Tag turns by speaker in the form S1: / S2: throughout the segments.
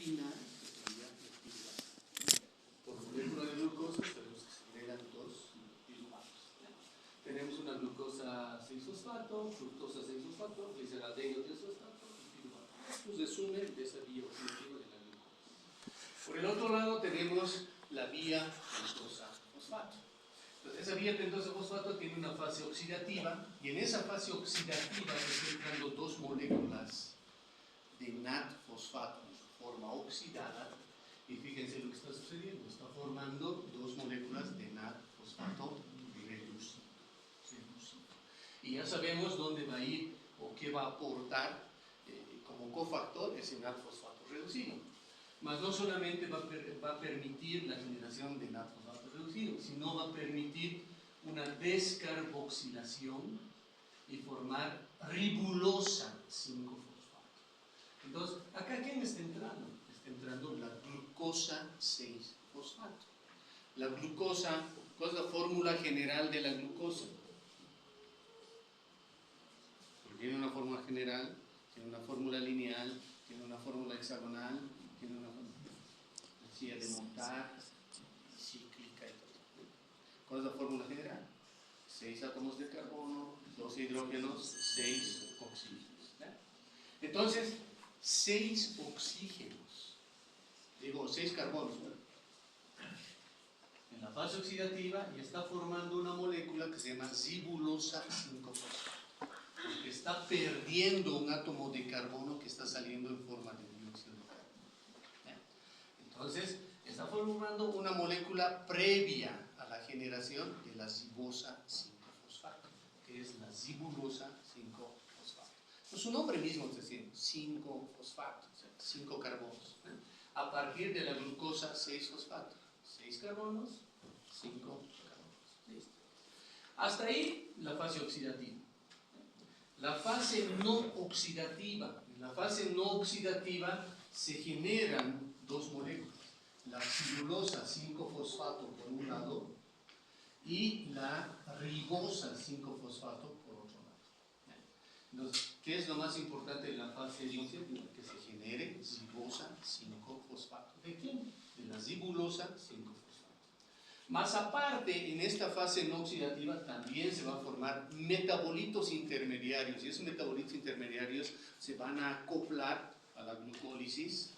S1: final, que sería el piruvato. Por molécula de glucosa sabemos que se agregan dos piruvatos. Tenemos una glucosa 6-fosfato, fructosa 6-fosfato, gliceraldehído 3-fosfato y piruvato. Esto es resumen de esa vía oxidativa de la glucosa. Por el otro lado tenemos la vía pentosa-fosfato. Entonces, esa vía pentosa-fosfato tiene una fase oxidativa y en esa fase oxidativa se están entrando dos moléculas de NAD-fosfato en su forma oxidada y fíjense lo que está sucediendo, está formando dos moléculas de NAD-fosfato reducido. Y ya sabemos dónde va a ir o qué va a aportar como cofactor ese NAD-fosfato reducido. Mas no solamente va a permitir la generación de NAD-fosfato reducido, sino va a permitir una descarboxilación y formar ribulosa 5-fosfato. Entonces, ¿acá quién está entrando? Está entrando la glucosa 6-fosfato. La glucosa, ¿cuál es la fórmula general de la glucosa? Porque tiene una fórmula general, tiene una fórmula lineal, tiene una fórmula hexagonal, tiene una fórmula sencilla de montar, cíclica y todo. ¿Cuál es la fórmula general? 6 átomos de carbono, 2 hidrógenos, 6 oxígenos. Entonces, 6 oxígenos, digo 6 carbonos, en la fase oxidativa y está formando una molécula que se llama ribulosa 5-fosfato. Porque está perdiendo un átomo de carbono que está saliendo en forma de dióxido de carbono. Entonces, está formando una molécula previa a la generación de la ribosa 5-fosfato, que es la ribulosa 5-fosfato. Pues su nombre mismo está diciendo 5-fosfato, o sea, 5 carbonos. A partir de la glucosa 6-fosfato, 6 carbonos, 5 carbonos. Listo. Hasta ahí la fase oxidativa. La fase no oxidativa. En la fase no oxidativa se generan dos moléculas. La ribulosa 5-fosfato por un lado y la ribosa 5-fosfato por otro lado. Entonces, ¿qué es lo más importante de la fase oxidativa? Que se genere ribosa 5-fosfato. ¿De quién? De la ribulosa 5-fosfato. Más aparte, en esta fase no oxidativa también se va a formar metabolitos intermediarios y esos metabolitos intermediarios se van a acoplar a la glucólisis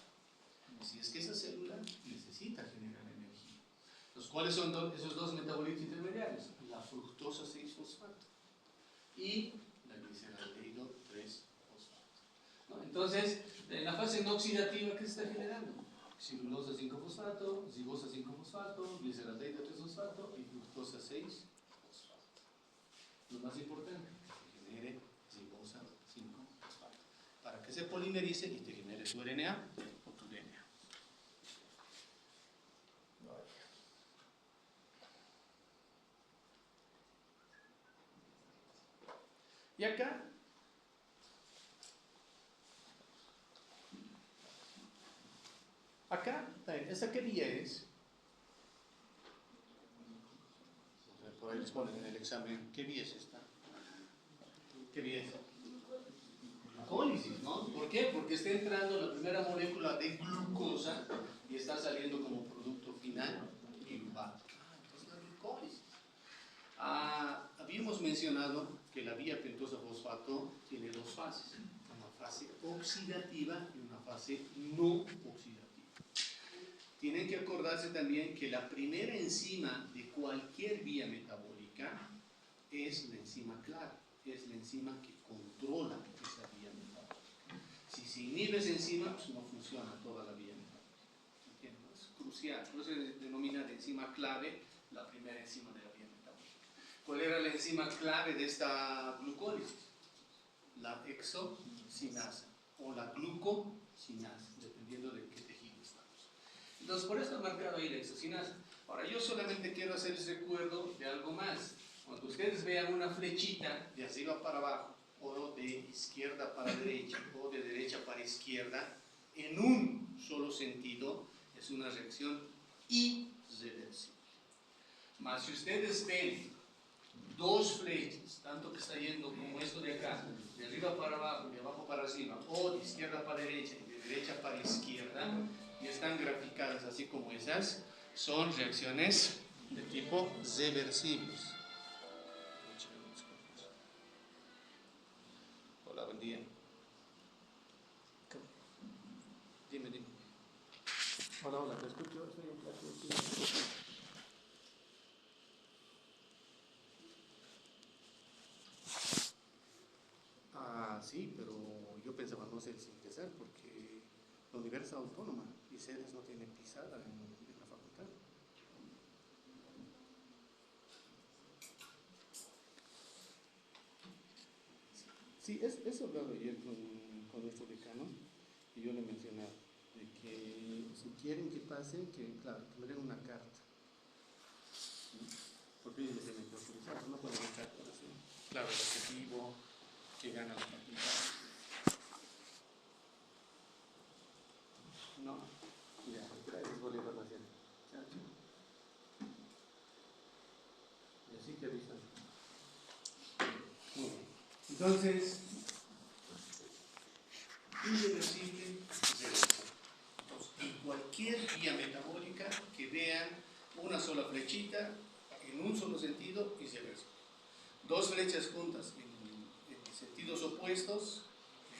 S1: si es que esa célula necesita generar energía. Entonces, ¿cuáles son esos dos metabolitos intermediarios? La fructosa 6-fosfato y la gliceraldehído 3-fosfato. ¿No? Entonces, en la fase no oxidativa, ¿qué se está generando? Celulosa 5-fosfato, ribosa 5-fosfato, gliceraldehído 3-fosfato y fructosa 6-fosfato. Lo más importante, que se genere ribosa 5-fosfato para que se polimerice y te genere tu RNA o tu DNA. Y acá ¿esta qué vía es? Por ahí les ponen en el examen, ¿qué vía es esta? ¿Qué vía es? Glucólisis, ¿no? ¿Por qué? Porque está entrando la primera molécula de glucosa y está saliendo como producto final piruvato. Entonces la glucólisis. Habíamos mencionado que la vía pentosa-fosfato tiene dos fases, una fase oxidativa y una fase no oxidativa. Tienen que acordarse también que la primera enzima de cualquier vía metabólica es la enzima clave, es la enzima que controla esa vía metabólica. Si se inhibe esa enzima, pues no funciona toda la vía metabólica. Es crucial, por eso se denomina de enzima clave la primera enzima de la vía metabólica. ¿Cuál era la enzima clave de esta glucólisis? La hexocinasa o la glucosinasa, dependiendo de qué tejido estamos. Entonces, por eso he marcado ahí la hexocinasa. Ahora, yo solamente quiero hacerles recuerdo de algo más. Cuando ustedes vean una flechita de arriba para abajo, o de izquierda para derecha, o de derecha para izquierda, en un solo sentido, es una reacción irreversible. Mas si ustedes ven dos flechas, tanto que está yendo como esto de acá, de arriba para abajo, de abajo para arriba, o de izquierda para derecha y de derecha para izquierda, ¿verdad? Y están graficadas así como esas. Son reacciones de tipo reversibles. Hola, buen día. Dime. Hola, te escucho. Estoy en clase. Sí, pero yo pensaba no sé si ingresar porque la universidad es autónoma y sedes no tienen pisada en la facultad. Sí, eso hablaba ayer con nuestro decano y yo le mencionaba de que si quieren que pase, que claro, que me den una carta. ¿Sí? Porque ellos tienen que autorizar, no pueden dejar así. Claro, el objetivo que gana la facultad. No, ya, gracias por la información. Y así te avisan. Muy bien. Entonces, irreversible, reversible. En cualquier vía metabólica que vean una sola flechita en un solo sentido y se reversible. Dos flechas juntas en sentidos opuestos,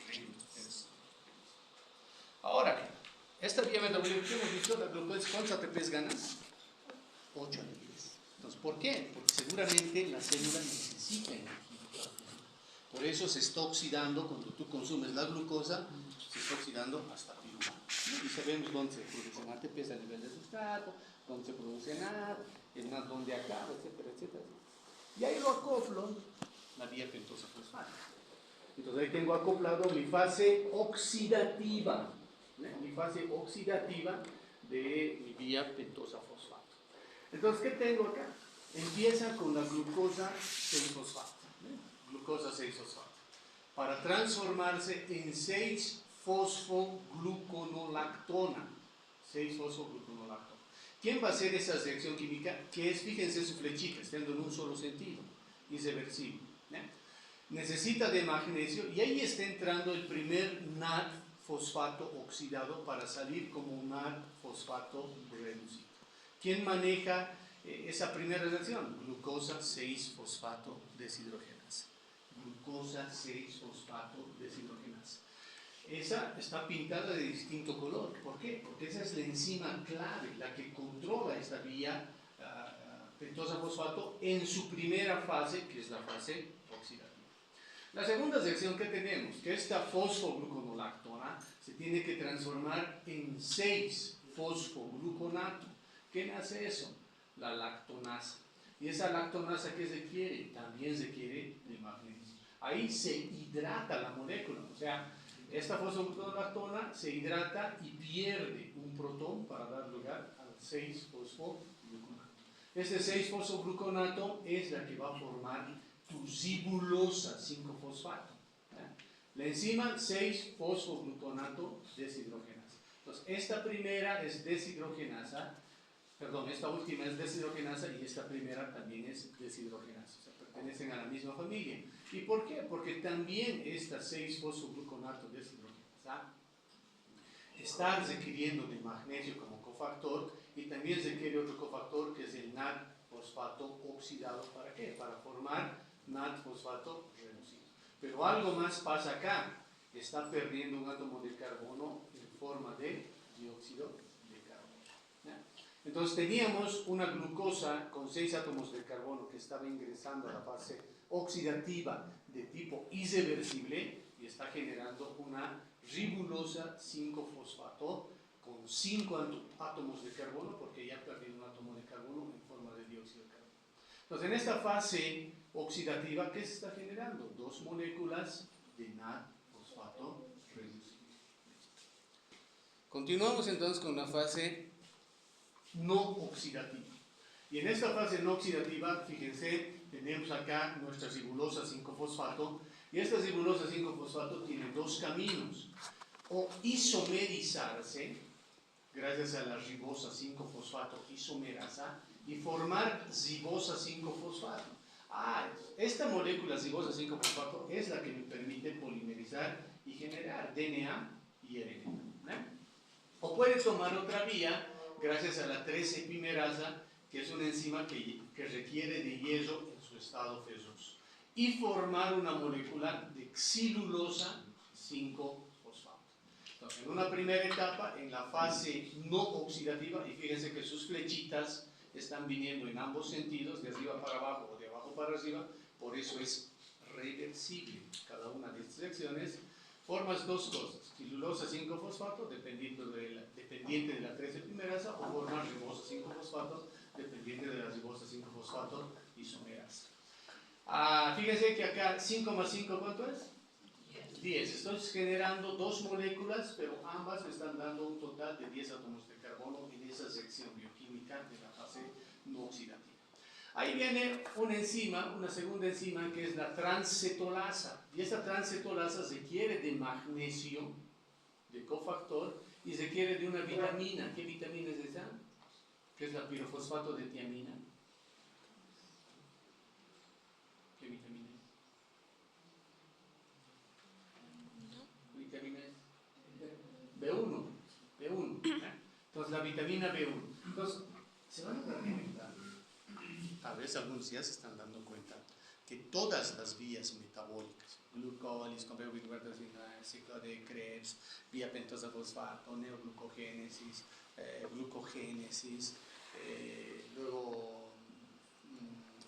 S1: reversible. Ahora bien, esta vía metabólica que hemos visto, la glucosa, ¿cuántos ATPs ganas? 8 ATPs. Entonces, ¿por qué? Porque seguramente la célula necesita energía. Por eso se está oxidando, cuando tú consumes la glucosa, se está oxidando hasta piruvano. Y sabemos dónde se producen ATPs a nivel de sustrato, dónde se produce NAD, el NAD dónde acaba, etcétera, etcétera. Y ahí lo acoplo la vía pentosa fosfática. Entonces ahí tengo acoplado mi fase oxidativa, mi fase oxidativa de mi vía pentosa fosfato. Entonces, ¿qué tengo acá? Empieza con la glucosa 6-fosfato. Glucosa 6-fosfato. Para transformarse en 6-fosfogluconolactona. 6-fosfogluconolactona. ¿Quién va a hacer esa reacción química? Que es, fíjense su flechita, estando en un solo sentido, irreversible. Necesita de magnesio y ahí está entrando el primer NAD fosfato oxidado para salir como un NAD fosfato reducido. ¿Quién maneja esa primera reacción? Glucosa 6-fosfato deshidrogenasa. Glucosa 6-fosfato deshidrogenasa. Esa está pintada de distinto color. ¿Por qué? Porque esa es la enzima clave, la que controla esta vía pentosa fosfato en su primera fase, que es la fase oxidativa. La segunda reacción que tenemos, que esta fosfogluconolactona se tiene que transformar en 6-fosfogluconato. ¿Qué hace eso? La lactonasa. ¿Y esa lactonasa qué requiere? También requiere de magnesio. Ahí se hidrata la molécula, o sea, esta fosfogluconolactona se hidrata y pierde un protón para dar lugar al 6-fosfogluconato. Este 6-fosfogluconato es la que va a formar tu ribulosa 5-fosfato. La enzima 6-fosfogluconato deshidrogenasa. Entonces, esta primera es deshidrogenasa, esta última es deshidrogenasa y esta primera también es deshidrogenasa. O sea, pertenecen a la misma familia. ¿Y por qué? Porque también esta 6-fosfogluconato deshidrogenasa está requiriendo de magnesio como cofactor y también requiere otro cofactor que es el NAD fosfato oxidado. ¿Para qué? Para formar NAD fosfato reducido. Pero algo más pasa acá. Está perdiendo un átomo de carbono en forma de dióxido de carbono. Entonces teníamos una glucosa con 6 átomos de carbono que estaba ingresando a la fase oxidativa de tipo irreversible y está generando una ribulosa 5-fosfato con 5 átomos de carbono porque ya perdió un átomo de carbono en forma de dióxido de carbono. Entonces en esta fase oxidativa, ¿qué se está generando? 2 moléculas de NAD fosfato reducido. Continuamos entonces con la fase no oxidativa. Y en esta fase no oxidativa, fíjense, tenemos acá nuestra ribulosa 5-fosfato, y esta ribulosa 5-fosfato tiene dos caminos: o isomerizarse, gracias a la ribosa 5-fosfato isomerasa, y formar ribosa 5-fosfato. Esta molécula ribosa 5-fosfato es la que me permite polimerizar y generar DNA y RNA. O puede tomar otra vía gracias a la 3-epimerasa, que es una enzima que requiere de hierro en su estado ferroso, y formar una molécula de xilulosa 5-fosfato. Entonces, en una primera etapa, en la fase no oxidativa, y fíjense que sus flechitas están viniendo en ambos sentidos, de arriba para abajo o de abajo para arriba, por eso es reversible cada una de estas reacciones. Formas dos cosas, xilulosa 5-fosfato, dependiente de la 3-epimerasa, o formas ribosa 5-fosfato, dependiente de la ribosa 5-fosfato isomerasa. Fíjense que acá 5 más 5, ¿cuánto es? 10. Estoy generando dos moléculas, pero ambas me están dando un total de 10 átomos de carbono en esa reacción bioquímica de la fase no oxidativa. Ahí viene una enzima, una segunda enzima, que es la transcetolasa. Y esta transcetolasa requiere de magnesio, de cofactor, y requiere de una vitamina. ¿Qué vitamina es esa? Que es la pirofosfato de tiamina. ¿Qué vitamina es? Vitamina B1. Entonces, la vitamina B1. Entonces, se van a dar cuenta, tal vez algunos ya se están dando cuenta, que todas las vías metabólicas, glucólisis, ciclo de Krebs, vía pentosa fosfato, neoglucogénesis, glucogénesis, luego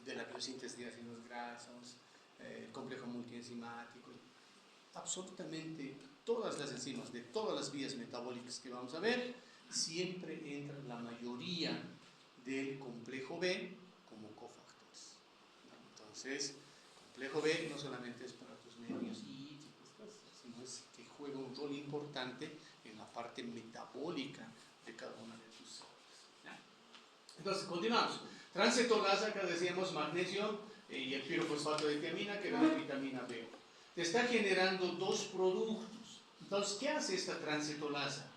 S1: de la biosíntesis de ácidos grasos, complejo multienzimático, absolutamente todas las enzimas de todas las vías metabólicas que vamos a ver, siempre entra la mayoría del complejo B como cofactores. Entonces, complejo B no solamente es para tus nervios y sino es que juega un rol importante en la parte metabólica de cada una de tus células. Entonces, continuamos. Transcetolasa, acá decíamos magnesio y el pirofosfato de tiamina, que era la vitamina B. Te está generando dos productos. Entonces, ¿qué hace esta transcetolasa?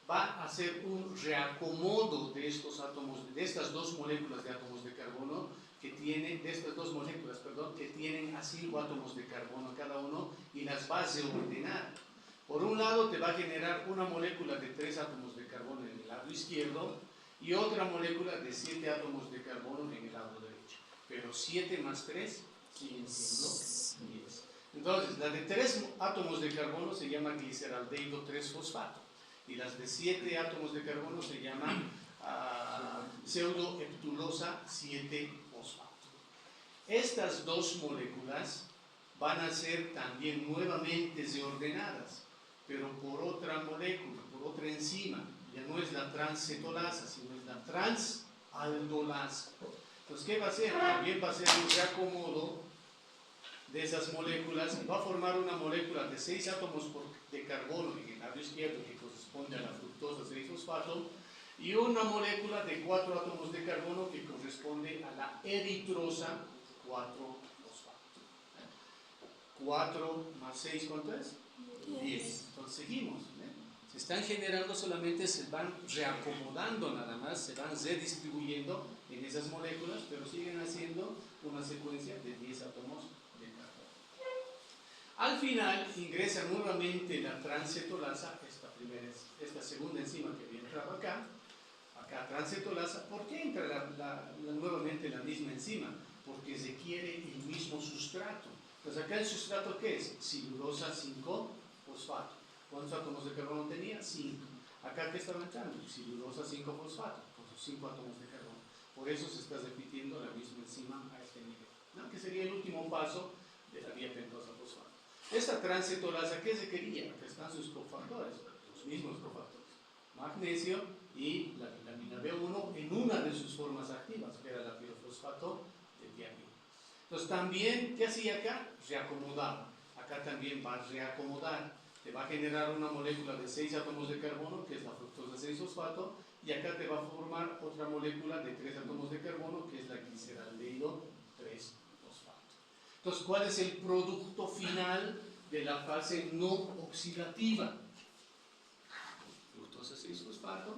S1: Va a hacer un reacomodo de estos átomos, de estas dos moléculas de átomos de carbono que tienen, de estas dos moléculas, perdón, que tienen a 5 átomos de carbono cada uno, y las va a reordenar. Por un lado te va a generar una molécula de 3 átomos de carbono en el lado izquierdo y otra molécula de 7 átomos de carbono en el lado derecho. Pero 7 más 3 siguen siendo 10. Entonces, la de 3 átomos de carbono se llama gliceraldehído 3-fosfato. Y las de 7 átomos de carbono se llaman pseudoheptulosa 7-fosfato. Estas dos moléculas van a ser también nuevamente reordenadas, pero por otra molécula, por otra enzima. Ya no es la transcetolasa, sino es la transaldolasa. Entonces, ¿qué va a hacer? También va a hacer un reacomodo de esas moléculas y va a formar una molécula de 6 átomos de carbono en el lado izquierdo, que corresponde a la fructosa 6-fosfato, y una molécula de 4 átomos de carbono que corresponde a la eritrosa 4-fosfato. 4 más 6, ¿cuánto es? 10. Entonces seguimos. Se están generando, solamente se van reacomodando nada más, se van redistribuyendo en esas moléculas, pero siguen haciendo una secuencia de 10 átomos de carbono. Al final ingresa nuevamente la transcetolasa, esta segunda enzima que había entrado acá transcetolasa. ¿Por qué entra nuevamente la misma enzima? Porque requiere el mismo sustrato. Entonces acá el sustrato, ¿qué es? Silulosa 5-fosfato. ¿Cuántos átomos de carbono tenía? 5. Acá, ¿qué estaba entrando? Silulosa 5-fosfato, con sus 5 átomos de carbono. Por eso se está repitiendo la misma enzima a este nivel, ¿no? Que sería el último paso de la vía pentosa fosfato. Esta transcetolasa, ¿qué se quería? Acá están sus cofactores, los mismos cofactores. Magnesio y la vitamina B1 en una de sus formas activas, que era la pirofosfato de tiamina. Entonces también, ¿qué hacía acá? Reacomodaba. Acá también va a reacomodar. Te va a generar una molécula de 6 átomos de carbono, que es la fructosa 6-fosfato, y acá te va a formar otra molécula de 3 átomos de carbono, que es la gliceraldehído 3-fosfato. Entonces, ¿cuál es el producto final de la fase no oxidativa? Fructosa 6-fosfato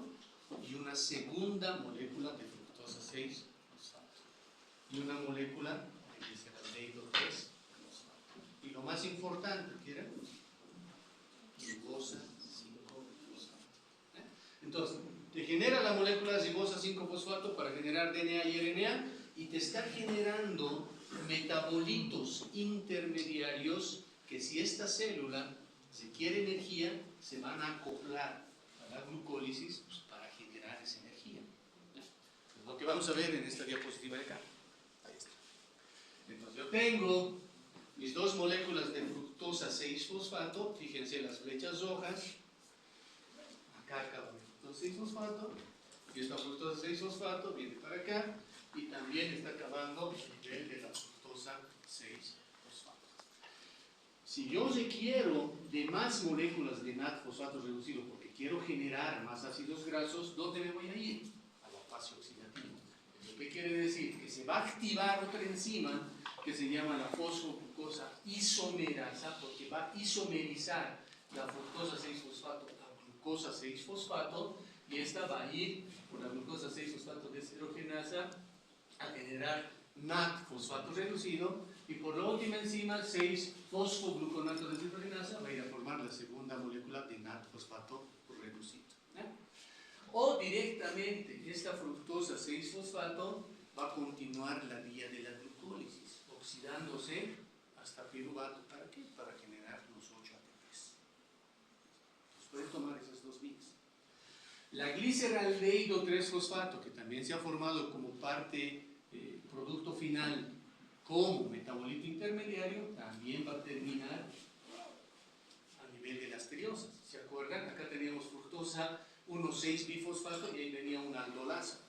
S1: y una segunda molécula de fructosa 6-fosfato y una molécula de gliceraldehído 3-fosfato. Y lo más importante, ¿qué era? Glucosa 5-fosfato. Entonces, te genera la molécula ribosa 5-fosfato para generar DNA y RNA y te está generando metabolitos intermediarios que si esta célula requiere energía, se van a acoplar a la glucólisis pues, para generar esa energía. Es lo que vamos a ver en esta diapositiva de acá. Ahí está. Entonces yo tengo mis dos moléculas de fructosa 6-fosfato, fíjense las flechas rojas, acá acaba de fructosa 6-fosfato, y esta fructosa 6-fosfato viene para acá, y también está acabando el nivel de la fructosa 6-fosfato. Si yo requiero de más moléculas de NAD-fosfato reducido porque quiero generar más ácidos grasos, ¿dónde me voy a ir? A la fase oxidativa. ¿Eso qué quiere decir? Que se va a activar otra enzima que se llama la fosfoglucosa isomerasa, porque va a isomerizar la fructosa 6-fosfato a glucosa 6-fosfato, y esta va a ir por la glucosa 6-fosfato deshidrogenasa a generar NAD-fosfato reducido, y por la última enzima 6-fosfogluconato deshidrogenasa va a ir a formar la segunda molécula de NAD-fosfato reducido. O directamente esta fructosa 6-fosfato va a continuar la vía de la glucólisis, oxidándose hasta piruvato. ¿Para qué? Para generar los 8 ATPs. Entonces puedes tomar esas dos vías. La gliceraldehído 3-fosfato, que también se ha formado como parte, producto final, como metabolito intermediario, también va a terminar a nivel de las triosas. ¿Se acuerdan? Acá teníamos fructosa 1,6-bifosfato y ahí venía una aldolasa.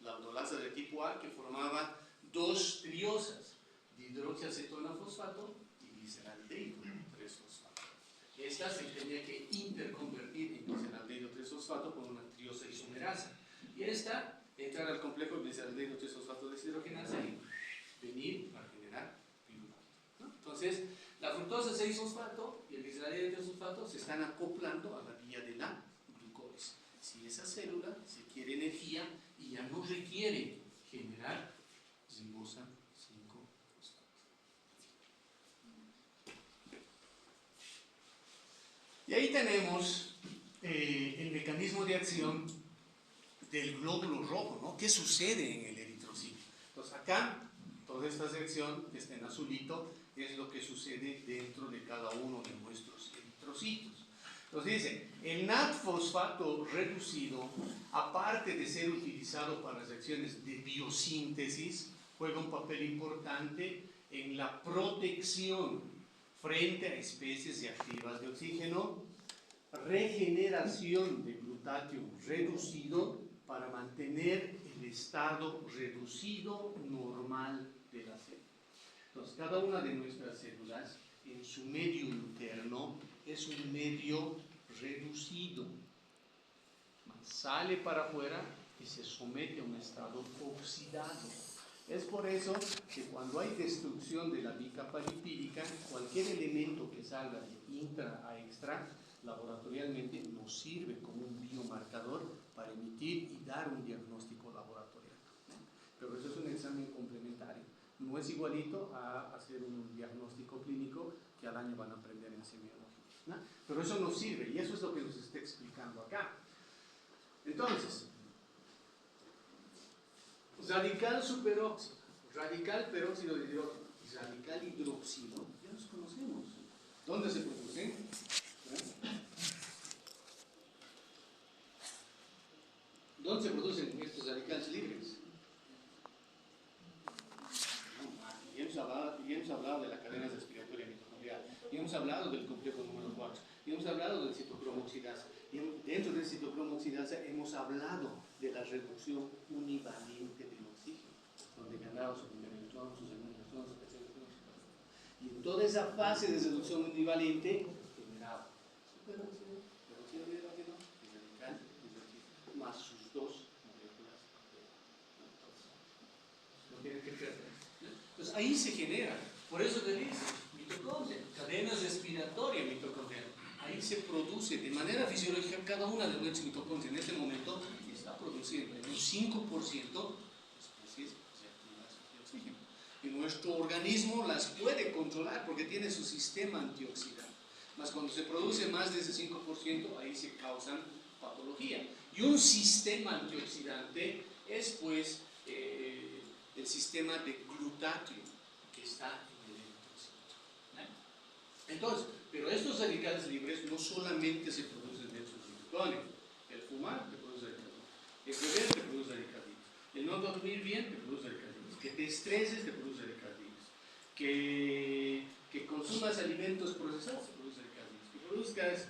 S1: La aldolasa de tipo A que formaba dos triosas, dihidroxiacetona fosfato y gliceraldehído 3-fosfato. Esta se tenía que interconvertir en gliceraldehído 3-fosfato con una triosa isomerasa. Y esta entrar al complejo gliceraldehído 3-fosfato deshidrogenasa y venir para generar piruvato, ¿no? Entonces, la fructosa 6-fosfato y el gliceraldehído 3-fosfato se están acoplando a la vía de la glucólisis. Si esa célula se quiere energía y ya no requiere generar ribosa 5-fosfato. Y ahí tenemos el mecanismo de acción del glóbulo rojo, ¿no? ¿Qué sucede en el eritrocito? Entonces acá, toda esta sección que está en azulito es lo que sucede dentro de cada uno de nuestros eritrocitos. Entonces dice, el NAD-fosfato reducido, aparte de ser utilizado para las reacciones de biosíntesis, juega un papel importante en la protección frente a especies reactivas de oxígeno, regeneración de glutatión reducido para mantener el estado reducido normal de la célula. Entonces, cada una de nuestras células en su medio interno es un medio reducido. Sale para afuera y se somete a un estado oxidado. Es por eso que cuando hay destrucción de la bicapa lipídica, cualquier elemento que salga de intra a extra, laboratorialmente nos sirve como un biomarcador para emitir y dar un diagnóstico laboratorial, ¿no? Pero eso es un examen complementario. No es igualito a hacer un diagnóstico clínico que al año van a aprender en semiología, ¿no? Pero eso nos sirve y eso es lo que nos está explicando acá. Entonces, radical superóxido, radical peróxido de hidrógeno y radical hidroxilo, ya los conocemos. ¿Dónde se producen? ¿Dónde se producen estos radicales libres? Ya hemos hablado de la cadena respiratoria mitocondrial, ya hemos hablado del complejo número 4, ya hemos hablado del citocromo oxidasa, y dentro del citocromo oxidasa hemos hablado de la reducción univalente del oxígeno, donde ganaba su primer electrón, su segundo electrón, su tercer electrón, y en toda esa fase de reducción univalente generaba superóxido, peróxido de hidrógeno y radical hidroxilo, más sus dos moléculas. No tienen que perder. Entonces ahí se genera, por eso te dice, mitocondria, cadena respiratoria mitocondrial. Ahí se produce de manera fisiológica cada una de nuestras mitocondrias en este momento está produciendo en un 5% especies reactivas de oxígeno. Y nuestro organismo las puede controlar porque tiene su sistema antioxidante. Mas cuando se produce más de ese 5%, ahí se causan patología. Y Y un sistema antioxidante es pues el sistema de glutatión que está en el eritrocito. Entonces, pero estos radicales libres no solamente se producen dentro del glucógeno. El fumar te produce radicales libres, el beber te produce radicales libres, el no dormir bien te produce radicales libres, que te estreses te produce radicales libres, que consumas alimentos procesados te produce radicales libres, que produzcas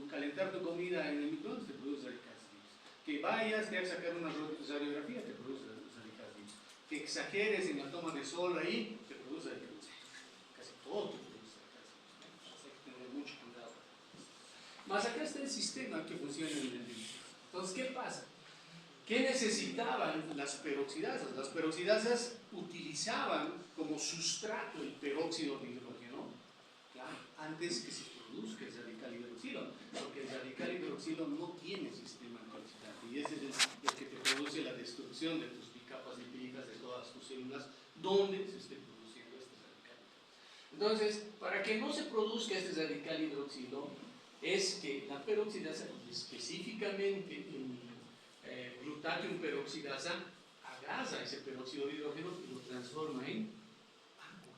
S1: calentar tu comida en el microondas te produce radicales libres, que vayas, te hagas sacar una radiografía te produce radicales libres, que exageres en la toma de sol ahí te produce radicales libres, casi todo te produce radicales libres, hay que tener mucho cuidado. Más acá está el sistema que funciona en el individuo. Entonces, ¿qué pasa? ¿Qué necesitaban las peroxidasas? Las peroxidasas utilizaban como sustrato el peróxido de hidrógeno, claro, antes que se produzca el radical hidroxilo, porque el radical hidroxilo no tiene sistema antioxidante y ese es el que te produce la destrucción de tus bicapas lipídicas de todas tus células donde se esté produciendo este radical. Entonces, para que no se produzca este radical hidroxilo, es que la peroxidasa, específicamente el glutatión peroxidasa, agarra ese peróxido de hidrógeno y lo transforma en agua.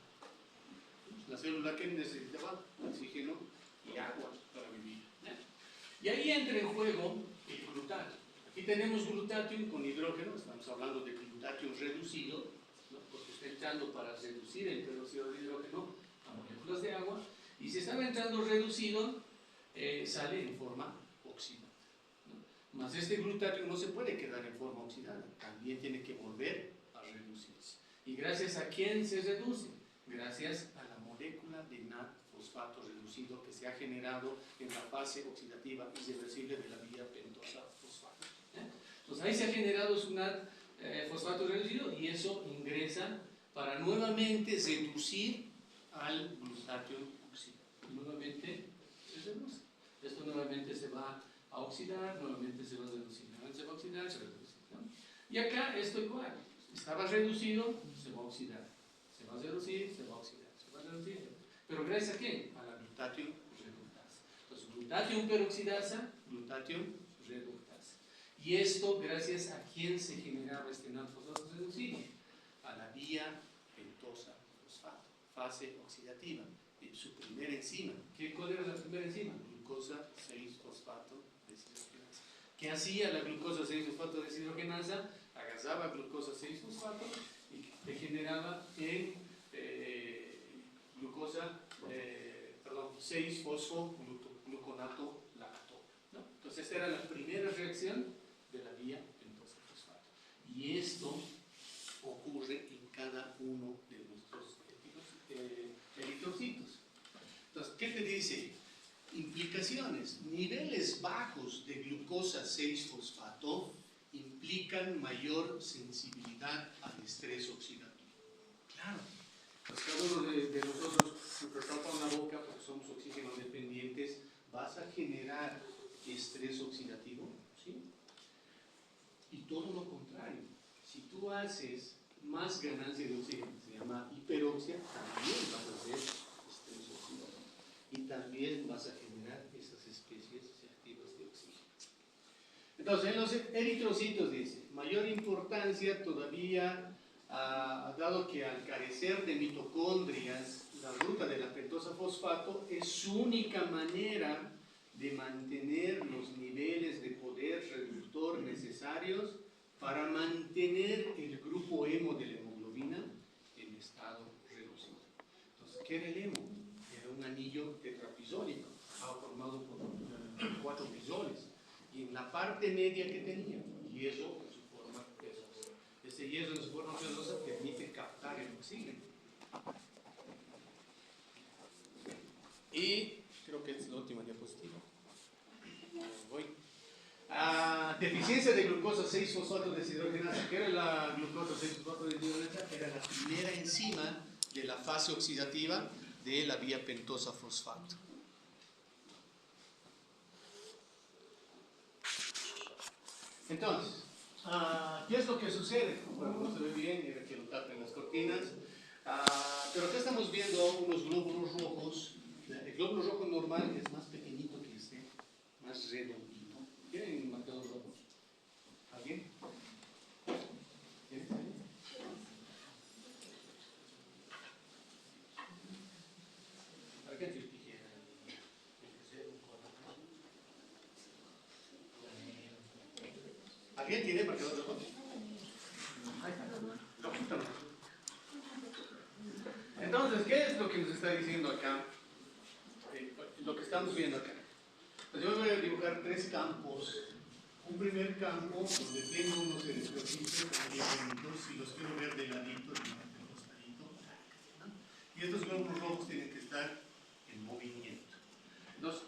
S1: La célula que necesitaba oxígeno y agua para vivir. Y ahí entra en juego el glutatión. Aquí tenemos glutatión con hidrógeno, estamos hablando de glutatión reducido, ¿no? Porque está entrando para reducir el peróxido de hidrógeno a moléculas de agua, y si está entrando reducido, sale en forma oxidada. ¿No? Mas este glutatión no se puede quedar en forma oxidada, también tiene que volver a reducirse. ¿Y gracias a quién se reduce? Gracias a la molécula de NAD-fosfato reducido que se ha generado en la fase oxidativa irreversible de la vía pentosa-fosfato. Entonces ahí se ha generado su NAD-fosfato reducido y eso ingresa para nuevamente reducir al glutatión oxidado. Nuevamente se reduce. Esto nuevamente se va a oxidar, nuevamente se va a reducir, nuevamente se va a oxidar, se va a reducir, ¿no? Y acá esto igual, estaba reducido, se va a oxidar, se va a reducir, se va a oxidar, se va a reducir. ¿Pero gracias a quién? A la glutatión reductasa. Entonces, glutatión peroxidasa, glutatión reductasa. Y esto gracias a quién se generaba este NAD-fosfato reducido, a la vía pentosa-fosfato, fase oxidativa. Su primera enzima. ¿Cuál era la primera enzima? Glucosa 6-fosfato deshidrogenasa. ¿Qué hacía la glucosa 6-fosfato deshidrogenasa? Agarraba glucosa 6-fosfato y te generaba en glucosa, 6-fosfogluconato lacto, ¿no? Entonces esta era la primera reacción de la vía pentosa-fosfato. Y esto ocurre en cada uno de nuestros eritrocitos. Entonces, ¿qué te dice? Implicaciones. Niveles bajos de glucosa 6-fosfato implican mayor sensibilidad al estrés oxidativo. Claro, pues cada uno de nosotros, si te tapan la boca porque somos oxígeno dependientes, vas a generar estrés oxidativo, ¿sí? Y todo lo contrario. Si tú haces más ganancia de oxígeno, se llama hiperoxia, también vas a hacer estrés oxidativo. Y también vas a generar esas especies reactivas de oxígeno. Entonces, en los eritrocitos dice, mayor importancia todavía, dado que al carecer de mitocondrias, la ruta de la pentosa-fosfato es su única manera de mantener los niveles de poder reductor necesarios para mantener el grupo hemo de la hemoglobina en estado reducido. Entonces, ¿qué era el hemo? Era un anillo tetrapisónico, estaba formado por 4 pisones, y en la parte media que tenía, hierro en su forma pesosa. Este hierro en su forma pesosa permite captar el oxígeno. Y creo que es la última diapositiva. Voy. Deficiencia de glucosa 6-fosfato deshidrogenasa. ¿Qué era la glucosa 6-fosfato deshidrogenasa? Era la primera enzima de la fase oxidativa de la vía pentosa-fosfato. Entonces, ¿qué es lo que sucede? Bueno, no se ve bien, era que lo tapen las cortinas. Pero acá estamos viendo unos glóbulos rojos. El glóbulo rojo normal es más pequeñito que este, más redondito. ¿Tienen marcador rojo? ¿Alguien tiene marcador rojo? Entonces, ¿qué es lo que nos está diciendo acá? Lo que estamos viendo acá. Pues yo voy a dibujar tres campos. Un primer campo donde tengo unos electrocitos bonitos y los quiero ver de ladito, de costadito. Y estos glóbulos rojos tienen que estar en movimiento. Entonces,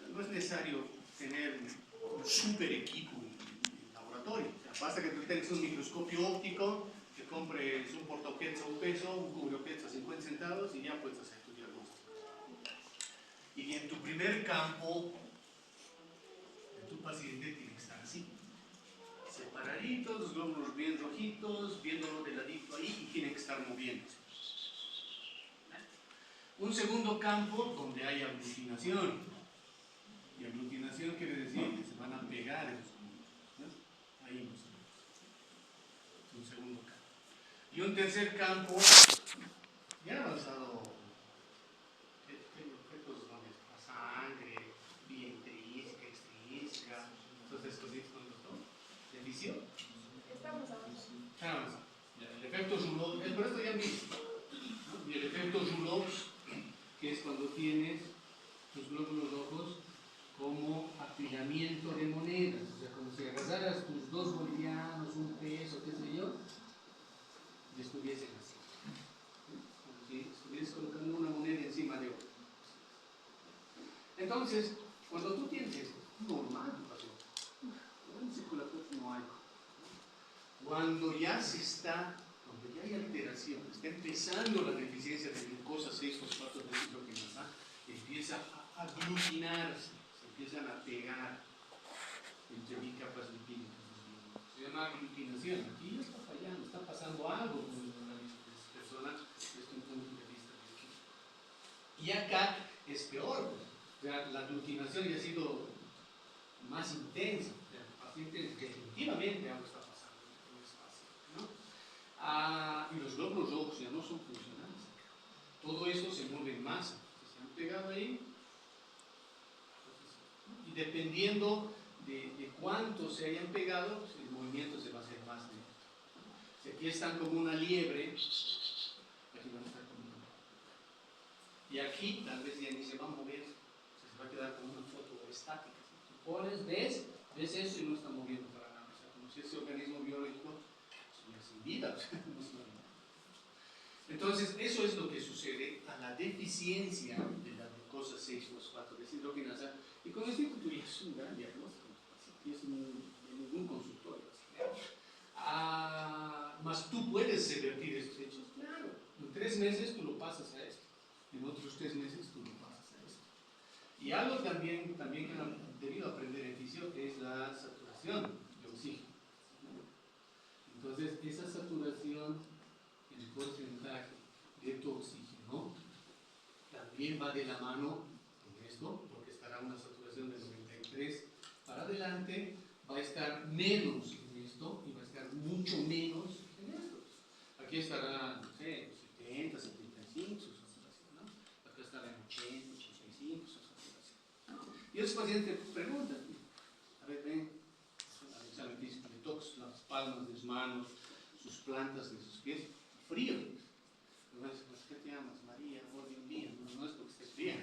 S1: no es necesario tener un super equipo en laboratorio. O sea, basta que tú tengas un microscopio óptico, que compres un portaobjetos a un peso, un cubreobjetos a 50 centavos y ya puedes hacer tu diagnóstico. Y en tu primer campo, tu paciente tiene que estar así, separaditos, los glóbulos bien rojitos, viéndolo de ladito ahí y tienen que estar moviéndose. Un segundo campo donde hay aglutinación. Y aglutinación quiere decir que se van a pegar esos glóbulos, ¿no? Ahí no se ve. Un segundo campo. Y un tercer campo, ya avanzado, efectos donde la sangre, vía intrínseca, extrínseca, entonces cositas con el doctor. ¿De visión?
S2: Estamos avanzando.
S1: El efecto Rouleau, por esto ya han visto, ¿no? Y el efecto Rouleau, que es cuando tienes tus glóbulos rojos como apilamiento de monedas, o sea, como si agarraras tus 2 bolivianos, un peso, qué sé yo, y estuviesen así, como si estuvieses colocando una moneda encima de otra. Entonces, cuando tú tienes esto, normal tu paciente, en circulatorio no hay. Cuando ya se está, cuando ya hay alteración, está empezando la deficiencia de glucosa 6-fosfato de deshidrogenasa, empieza a aglutinarse, se empiezan a pegar entre bicapas lipídicas. Se llama aglutinación. Aquí ya está fallando, está pasando algo con el organismo de esa persona desde un punto de vista bioquímico. Y acá es peor, o sea, la aglutinación ya ha sido más intensa. O sea, el paciente definitivamente algo está pasando en ese paciente, ¿no? Y los glóbulos rojos ya no son funcionales. Todo eso se mueve en masa. Se han pegado ahí. Y dependiendo de cuánto se hayan pegado, pues el movimiento se va a hacer más lento. Si aquí están como una liebre, aquí van a estar como una. Y aquí tal vez ya ni se va a mover, se va a quedar como una foto estática. Tú pones, ves eso y no está moviendo para nada. O sea, como si ese organismo biológico estuviera sin vida. Entonces, eso es lo que sucede a la deficiencia de la glucosa 6-fosfato deshidrogenasa. Y con esto tú ya es un gran diagnóstico, y es en ningún consultorio. Más tú puedes revertir estos hechos, claro. En 3 meses tú lo pasas a esto, en otros 3 meses tú lo pasas a esto. Y algo también que han debido aprender en fisio es la saturación de oxígeno. Entonces, esa saturación, el porcentaje de tu oxígeno, también va de la mano con esto, porque estará una saturación de 93 para adelante, va a estar menos en esto y va a estar mucho menos en esto. Aquí estará, no sé, 70, 75 su saturación, ¿no? Acá estará en 80, 85 su saturación. Y los pacientes preguntan, a ver, ven, al examen físico de tox, las palmas de sus manos, sus plantas de sus pies, frío. ¿Qué te llamas? María, por Dios mío, no es porque esté fría,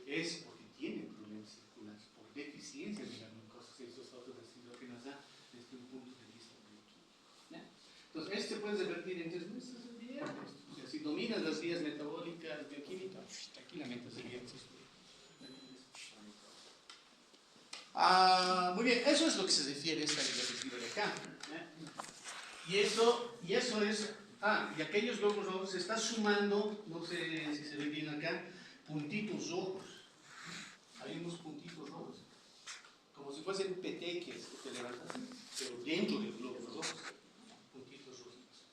S1: es porque tiene problemas circulares, por deficiencia de la glucosa 6-fosfato deshidrogenasa desde un punto de vista bioquímico. Entonces, esto se puede revertir en 3 meses, es bien. O sea, si dominas las vías metabólicas, bioquímicas, tranquilamente se viene. Muy bien, eso es lo que se refiere a esta diapositiva de acá. Y eso es. Y aquellos glóbulos rojos se está sumando, no sé si se ve bien acá, puntitos rojos. Hay unos puntitos rojos, como si fuesen peteques que te levantas, pero dentro del glóbulo rojo, puntitos rojitos,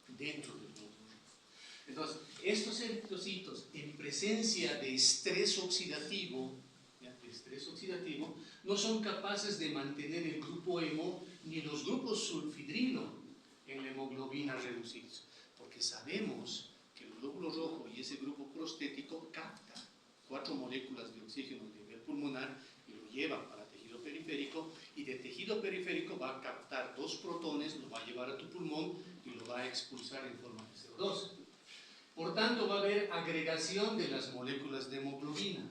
S1: dentro del glóbulo rojo. Entonces, estos eritrocitos en presencia de estrés oxidativo, no son capaces de mantener el grupo hemo ni los grupos sulfidrilo en la hemoglobina reducidos, porque sabemos que el glóbulo rojo y ese grupo prostético capta 4 moléculas de oxígeno a nivel pulmonar y lo llevan para tejido periférico, y de tejido periférico va a llevar a tu pulmón y lo va a expulsar en forma de CO2. Por tanto, va a haber agregación de las moléculas de hemoglobina.